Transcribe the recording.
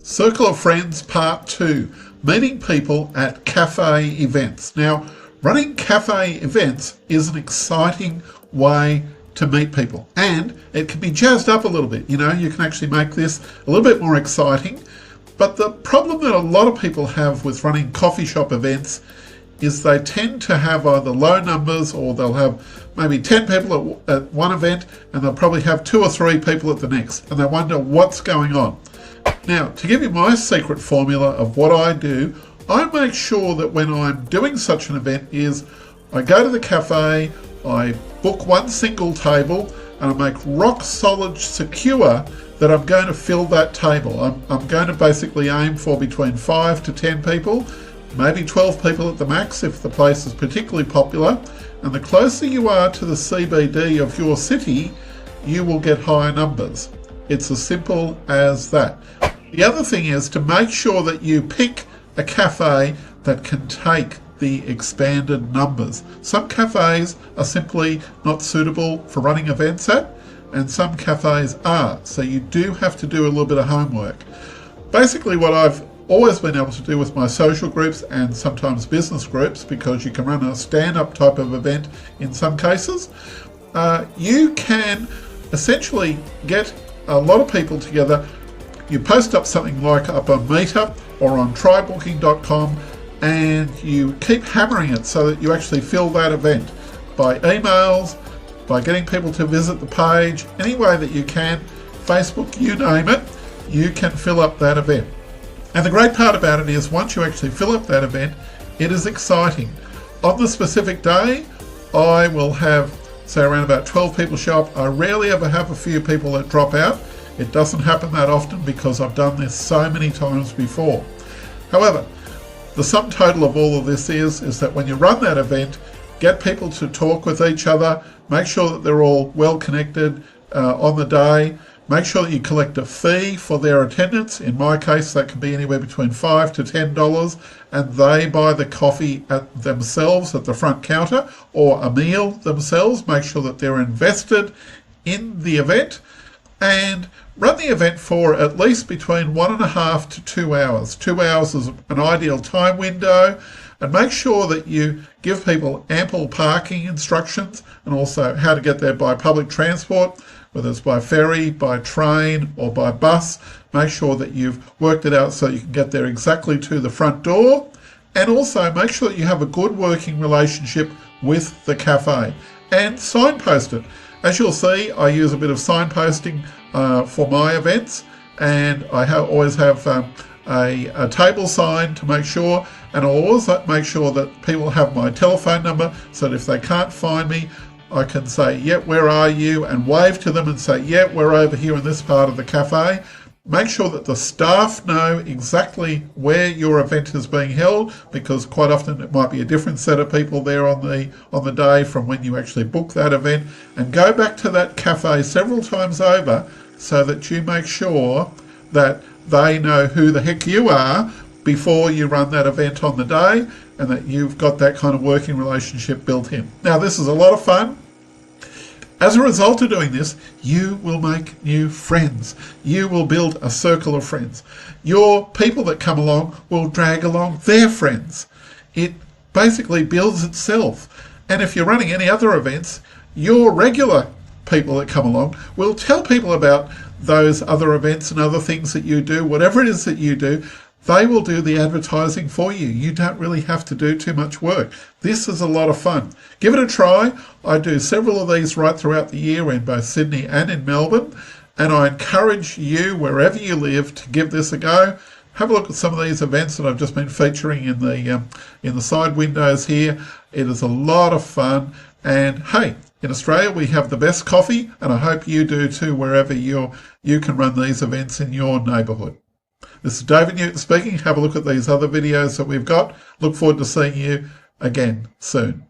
Circle of Friends Part 2, meeting people at cafe events. Now, running cafe events is an exciting way to meet people, and it can be jazzed up a little bit. You know, you can actually make this a little bit more exciting. But the problem that a lot of people have with running coffee shop events is they tend to have either low numbers, or they'll have maybe 10 people at one event and they'll probably have 2 or 3 people at the next, and they wonder what's going on. Now, to give you my secret formula of what I do, I make sure that when I'm doing such an event is I go to the cafe, I book one single table, and I make rock solid secure that I'm going to fill that table. I'm going to basically aim for between 5 to 10 people, maybe 12 people at the max if the place is particularly popular. And the closer you are to the CBD of your city, you will get higher numbers. It's as simple as that. The other thing is to make sure that you pick a cafe that can take the expanded numbers. Some cafes are simply not suitable for running events at, and some cafes are. So you do have to do a little bit of homework. Basically, what I've always been able to do with my social groups and sometimes business groups, because you can run a stand-up type of event in some cases, you can essentially get a lot of people together. You post up something like up on Meetup or on trybooking.com, and you keep hammering it so that you actually fill that event by emails, by getting people to visit the page, any way that you can, Facebook, you name it, you can fill up that event. And the great part about it is once you actually fill up that event, it is exciting. On the specific day, I will have, say, around about 12 people show up. I rarely ever have a few people that drop out. It doesn't happen that often because I've done this so many times before. However, the sum total of all of this is that when you run that event, get people to talk with each other, make sure that they're all well connected on the day, make sure that you collect a fee for their attendance. In my case, that can be anywhere between $5 to $10, and they buy the coffee themselves at the front counter, or a meal themselves. Make sure that they're invested in the event, and run the event for at least between 1.5 to 2 hours. 2 hours is an ideal time window, and make sure that you give people ample parking instructions and also how to get there by public transport, whether it's by ferry, by train, or by bus. Make sure that you've worked it out so you can get there exactly to the front door, and also make sure that you have a good working relationship with the cafe, and signpost it. As you'll see, I use a bit of signposting for my events, and I always have a table sign to make sure, and I'll always make sure that people have my telephone number so that if they can't find me, I can say, yeah, where are you? And wave to them and say, yeah, we're over here in this part of the cafe. Make sure that the staff know exactly where your event is being held, because quite often it might be a different set of people there on the day from when you actually book that event. And go back to that cafe several times over so that you make sure that they know who the heck you are before you run that event on the day, and that you've got that kind of working relationship built in. Now, this is a lot of fun. As a result of doing this, you will make new friends. You will build a circle of friends. Your people that come along will drag along their friends. It basically builds itself. And if you're running any other events, your regular people that come along will tell people about those other events and other things that you do. Whatever it is that you do, they will do the advertising for you. You don't really have to do too much work. This is a lot of fun. Give it a try. I do several of these right throughout the year in both Sydney and in Melbourne, and I encourage you, wherever you live, to give this a go. Have a look at some of these events that I've just been featuring in the side windows here. It is a lot of fun, and hey, in Australia we have the best coffee, and I hope you do too wherever you can run these events in your neighbourhood. This is David Newton speaking. Have a look at these other videos that we've got. Look forward to seeing you again soon.